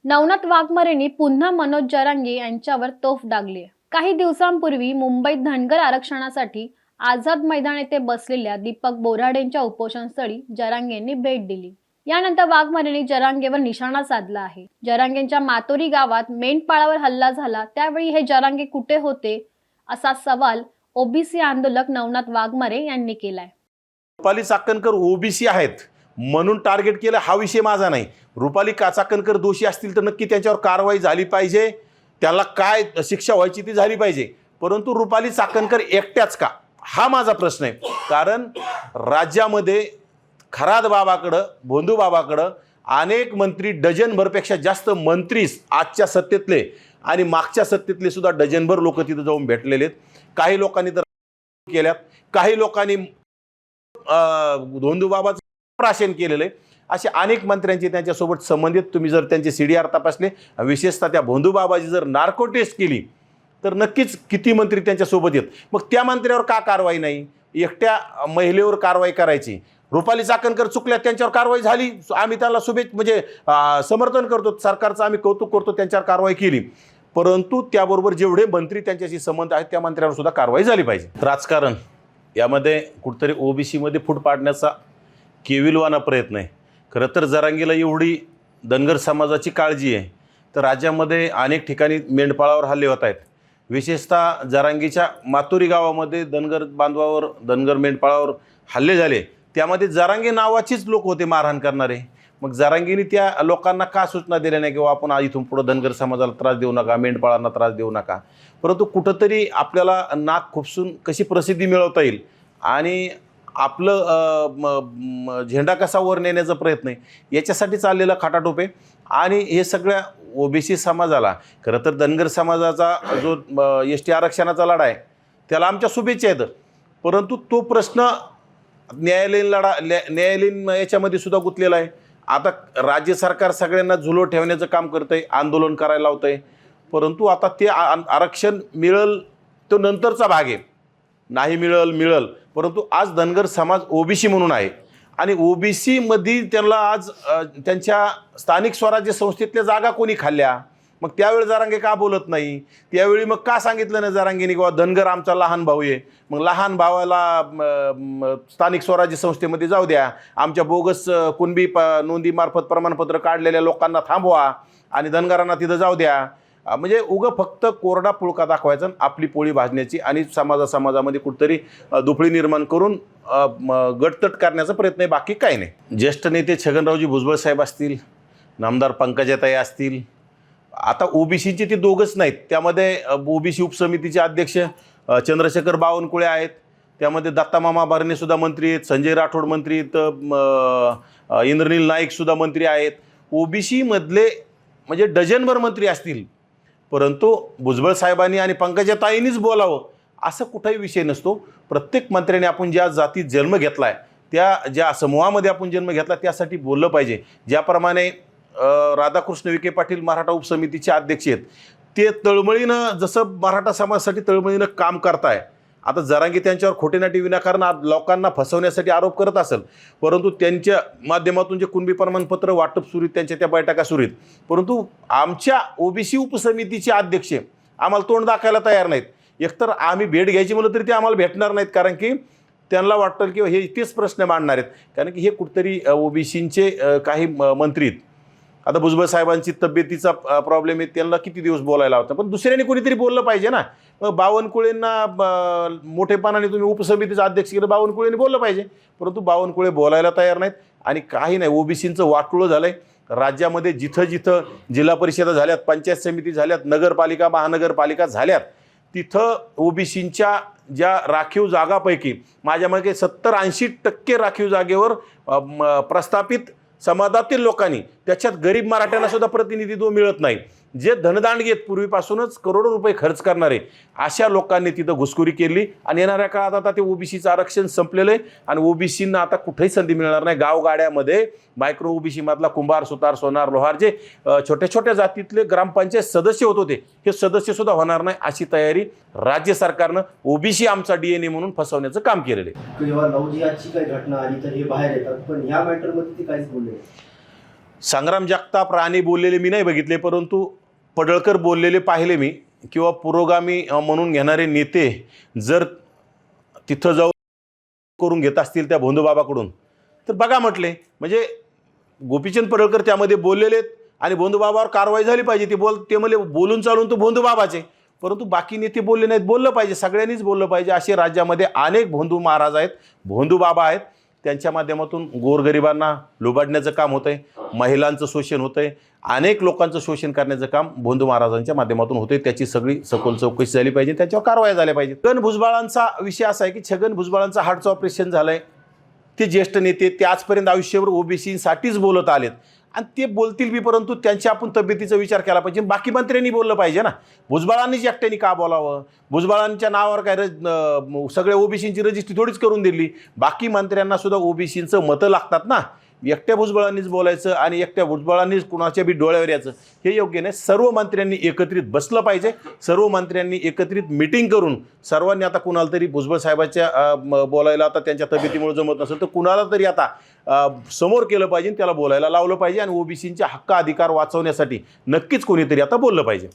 नवनाथ वाघमारेंनी पुन्हा मनोज जरांगे यांच्यावर तोफ डागली आहे। काही दिवसांपूर्वी मुंबईत धनगर आरक्षणासाठी आझाद मैदान येथे बसलेल्या दीपक बोराडेंच्या उपोषणस्थळी जरांगेंनी भेट दिली। यानंतर वाघमारेंनी जरांगेवर निशाणा साधला आहे। जरांगेंच्या मातोरी गावात मेंढपाळावर हल्ला झाला त्यावेळी हे जरांगे कुठे होते असा सवाल ओबीसी आंदोलक नवनाथ वाघमारे यांनी केलाय। रुपाली चाकणकर ओबीसी आहेत म्हणून टार्गेट केलं हा विषय माझा नाही। रुपाली चाकणकर दोषी असतील तर नक्की त्यांच्यावर कारवाई झाली पाहिजे, त्याला काय शिक्षा व्हायची ती झाली पाहिजे, परंतु रुपाली चाकणकर एकट्याच का हा माझा प्रश्न आहे। कारण राज्यामध्ये खराद बाबाकडं भोंदू बाबाकडं अनेक मंत्री डझनभरपेक्षा जास्त मंत्री आजच्या सत्तेतले आणि मागच्या सत्तेतले सुद्धा डझनभर लोक तिथं जाऊन भेटलेले आहेत। काही लोकांनी तर केल्यात, काही लोकांनी भोंदू बाबाचं प्राशन केलेलं आहे। असे अनेक मंत्र्यांचे त्यांच्यासोबत संबंधित तुम्ही जर त्यांचे CDR तपासले, विशेषतः त्या भोंदू बाबाची जर नार्को टेस्ट केली तर नक्कीच किती मंत्री त्यांच्यासोबत आहेत। मग त्या मंत्र्यावर का कारवाई नाही? एकट्या महिलेवर कारवाई करायची। रुपाली चाकणकर चुकल्या, त्यांच्यावर कारवाई झाली, आम्ही त्याला म्हणजे समर्थन करतो, सरकारचं आम्ही कौतुक करतो, त्यांच्यावर कारवाई केली, परंतु त्याबरोबर जेवढे मंत्री त्यांच्याशी संबंध आहेत त्या मंत्र्यांवर सुद्धा कारवाई झाली पाहिजे। राजकारण यामध्ये कुठेतरी ओबीसीमध्ये फूट पाडण्याचा केविलवाना प्रयत्न आहे। खरं तर जरांगेला एवढी धनगर समाजाची काळजी आहे तर राज्यामध्ये अनेक ठिकाणी मेंढपाळावर हल्ले होत आहेत। विशेषतः जरांगीच्या मातोरी गावामध्ये धनगर बांधवावर धनगर मेंढपाळावर हल्ले झाले, त्यामध्ये जरांगे नावाचीच लोक होते मारहाण करणारे। मग जरांगीने त्या लोकांना का सूचना दिल्या नाही किंवा आपण इथून पुढे धनगर समाजाला त्रास देऊ नका, मेंढपाळांना त्रास देऊ नका, परंतु कुठंतरी आपल्याला नाक खुपसून कशी प्रसिद्धी मिळवता येईल आणि आपलं झेंडा कसा वर नेण्याचा प्रयत्न आहे याच्यासाठी चाललेला खाटाटोप आहे। आणि हे सगळ्या ओबीसी समाजाला खरं तर धनगर समाजाचा जो ST आरक्षणाचा लढा आहे त्याला आमच्या शुभेच्छा आहेत, परंतु तो प्रश्न न्यायालयीन याच्यामध्ये सुद्धा गुंतलेला आहे। आता राज्य सरकार सगळ्यांना झुलो ठेवण्याचं काम करतं आहे, आंदोलन करायला लावतं आहे, परंतु आता ते आरक्षण मिळेल तो नंतरचा भाग आहे, नाही मिळेल, परंतु आज धनगर समाज ओबीसी म्हणून आहे आणि ओबीसीमध्ये त्यांना आज त्यांच्या स्थानिक स्वराज्य संस्थेतल्या जागा कोणी खाल्ल्या? मग त्यावेळी जरांगे का बोलत नाही? त्यावेळी मग का सांगितलं नाही जरांगेने किंवा धनगर आमचा लहान भाऊ आहे, मग लहान भावाला स्थानिक स्वराज्य संस्थेमध्ये जाऊ द्या, आमच्या बोगस कुणबी नोंदीमार्फत प्रमाणपत्र काढलेल्या लोकांना थांबवा आणि धनगरांना तिथं जाऊ द्या। म्हणजे उगं फक्त कोरडा पुळका दाखवायचा, आपली पोळी भाजण्याची आणि समाजामध्ये कुठतरी दुफळी निर्माण करून गटतट करण्याचा प्रयत्न आहे, बाकी काही नाही। ज्येष्ठ नेते छगनरावजी भुजबळ साहेब असतील, नामदार पंकजाताई असतील, आता ओबीसीचे ते दोघंच नाहीत, त्यामध्ये ओबीसी उपसमितीचे अध्यक्ष चंद्रशेखर बावनकुळे आहेत, त्यामध्ये दत्तामामा बारणे सुद्धा मंत्री आहेत, संजय राठोड मंत्री आहेत, इंद्रनील नाईक सुद्धा मंत्री आहेत। ओबीसीमधले म्हणजे डझनभर मंत्री असतील, परंतु भुजबळ साहेबांनी आणि पंकजाताईंनीच बोलावं असं कुठलाही विषय नसतो। प्रत्येक मंत्र्याने आपण ज्या जातीत जन्म घेतला आहे, त्या ज्या समूहामध्ये आपण जन्म घेतला त्यासाठी बोललं पाहिजे। ज्याप्रमाणे राधाकृष्ण विखे पाटील मराठा उपसमितीचे अध्यक्ष आहेत, ते तळमळीनं जसं मराठा समाजासाठी तळमळीनं काम करताय, आता जरांगे त्यांच्यावर खोटेनाटी विनाकारण लोकांना फसवण्यासाठी आरोप करत असेल, परंतु त्यांच्या माध्यमातून जे कुणबी प्रमाणपत्र वाटप सुरू आहेत, त्यांच्या त्या बैठका सुरू आहेत, परंतु आमच्या ओबीसी उपसमितीचे अध्यक्ष आम्हाला तोंड दाखवायला तयार नाहीत। एकतर आम्ही भेट घ्यायची म्हणलं तरी ते आम्हाला भेटणार नाहीत, कारण की त्यांना वाटतं की हे तेच प्रश्न मांडणार आहेत, कारण की हे कुठतरी ओबीसीचे काही मंत्री आहेत। आता भुजबळ साहेबांची तब्येतीचा प्रॉब्लेम आहे, त्यांना किती दिवस बोलायला होता, पण दुसऱ्याने कोणीतरी बोललं पाहिजे ना। मग बावनकुळेंना मोठेपणाने तुम्ही उपसमितीचा अध्यक्ष केलं, बावनकुळेंनी बोललं पाहिजे, परंतु बावनकुळे बोलायला तयार नाहीत आणि काही नाही। ओबीसींचं वाटोळं झालं आहे राज्यामध्ये, जिथं जिथं जिल्हा परिषदा झाल्यात, पंचायत समिती झाल्यात, नगरपालिका महानगरपालिका झाल्यात, तिथं ओबीसींच्या ज्या राखीव जागापैकी माझ्या मते 70-80% राखीव जागेवर प्रस्थापित समाजातील लोकांनी, त्याच्यात गरीब मराठ्यांना सुद्धा प्रतिनिधित्व मिळत नाही। जे धनदांडगी आहेत, पूर्वीपासूनच करोडो रुपये खर्च करणारे, अशा लोकांनी तिथं घुसखोरी केली आणि येणाऱ्या काळात आता ते ओबीसीचं आरक्षण संपलेलं आहे आणि ओबीसींना आता कुठेही संधी मिळणार नाही। गावगाड्यामध्ये मायक्रो ओबीसी मधला कुंभार, सुतार, सोनार, लोहार जे छोट्या छोट्या जातीतले ग्रामपंचायत सदस्य होत होते, हे सदस्य सुद्धा होणार नाही, अशी तयारी राज्य सरकारनं ओबीसी आमचा DNA म्हणून फसवण्याचं काम केलेलं आहे। जेव्हा 9G काही घटना आली तर हे बाहेर येतात, पण ह्या मॅटरमध्ये ते काहीच बोलले संग्राम जगताप राणे बोललेले मी नाही बघितले, परंतु पडळकर बोललेले पाहिले मी, किंवा पुरोगामी म्हणून घेणारे नेते जर तिथं जाऊन करून घेत असतील त्या भोंदूबाबाकडून, तर बघा म्हटले, म्हणजे गोपीचंद पडळकर त्यामध्ये बोललेले आहेत आणि भोंदूबाबावर कारवाई झाली पाहिजे. ते म्हणले बोलून चालून तो भोंदूबाबाचे, परंतु बाकी नेते बोलले नाहीत. बोललं पाहिजे, सगळ्यांनीच बोललं पाहिजे. असे राज्यामध्ये अनेक भोंदू महाराज आहेत, भोंदूबाबा आहेत. त्यांच्या माध्यमातून गोरगरिबांना लुबाडण्याचं काम होतं आहे, महिलांचं शोषण होतं आहे, अनेक लोकांचं शोषण करण्याचं काम भोंदू महाराजांच्या माध्यमातून होतं आहे. त्याची सगळी सखोल चौकशी झाली पाहिजे, त्याच्यावर कारवाया झाल्या पाहिजे. छगन भुजबळांचा विषय असा आहे की छगन भुजबळांचं हार्टचं ऑपरेशन झालं आहे. ते ज्येष्ठ नेते, ते आजपर्यंत आयुष्यभर ओबीसीसाठीच बोलत आलेत आणि ते बोलतील बी, परंतु त्यांच्या आपण तब्येतीचा विचार केला पाहिजे. बाकी मंत्र्यांनी बोललं पाहिजे ना. भुजबळांनीच एकट्याने का बोलावं? भुजबळांच्या नावावर काय सगळ्या ओबीसींची रजिस्ट्री थोडीच करून दिली. बाकी मंत्र्यांना सुद्धा ओबीसींचं मतं लागतात ना. एकट्या भुजबळांनीच बोलायचं आणि एकट्या भुजबळांनीच कुणाच्या बी डोळ्यावर यायचं, हे योग्य नाही. सर्व मंत्र्यांनी एकत्रित बसलं पाहिजे. सर्व मंत्र्यांनी एकत्रित मिटिंग करून सर्वांनी, आता कुणाला तरी भुजबळ साहेबाच्या बोलायला आता त्यांच्या तब्येतीमुळे जमत नसेल तर कुणाला तरी आता समोर केलं पाहिजे, त्याला बोलायला लावलं पाहिजे आणि ओबीसींचे हक्क अधिकार वाचवण्यासाठी नक्कीच कोणीतरी आता बोललं पाहिजे.